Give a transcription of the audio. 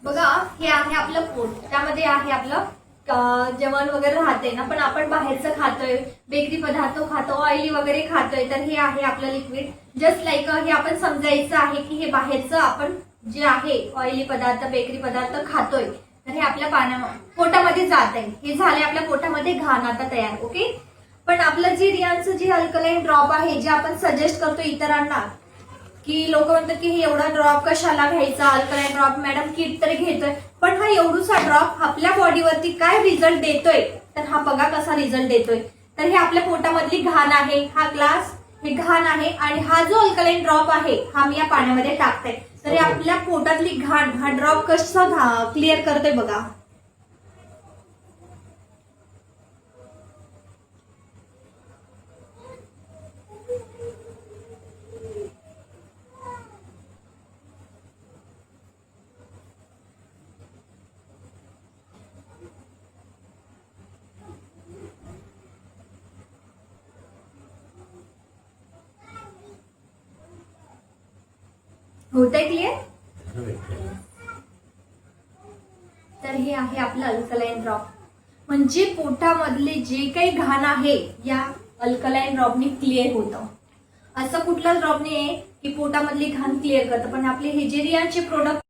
बघा, हे आहे आपलं पोट, त्यामध्ये आहे आपलं जेवण वगैरे राहते ना, पण आपण बाहेरचं खातोय, बेकरी पदार्थ खातो, ऑइली वगैरे खातोय, तर हे आहे आपलं लिक्विड. जस्ट लाईक हे आपण समजायचं आहे की हे बाहेरचं आपण जे आहे ऑइली पदार्थ, बेकरी पदार्थ खातोय, तर हे आपल्या पोटामध्ये जात आहे. हे झाले आपल्या पोटामध्ये घाण आता तयार. ओके. पण आपलं जे रियांचं जे अल्कलाइन ड्रॉप आहे, जे आपण सजेस्ट करतो इतरांना, की लोक म्हणतात की हे एवढा ड्रॉप कशाला घ्यायचा, अल्कलाइन ड्रॉप मॅडम किट तरी घेतोय, पण हा एवढूसा ड्रॉप आपल्या बॉडीवरती काय रिझल्ट देतोय, तर हा बघा कसा रिझल्ट देतोय. तर हे आपल्या पोटामधली घाण आहे, हा ग्लास हे घाण आहे, आणि हा जो अल्कलाइन ड्रॉप आहे हा मी या पाण्यामध्ये टाकते, तर हे आपल्या पोटातली घाण हा ड्रॉप कसा क्लिअर करतोय बघा. होतंय क्लिअर. तर हे आहे आपलं अल्कलाइन ड्रॉप, म्हणजे पोटामधले जे काही घाण आहे या अल्कलाइन ड्रॉपने क्लिअर होतं. असं कुठलाच ड्रॉप नाही आहे की पोटामधली घाण क्लिअर करतं, पण आपले हे जे रियांचे प्रोडक्ट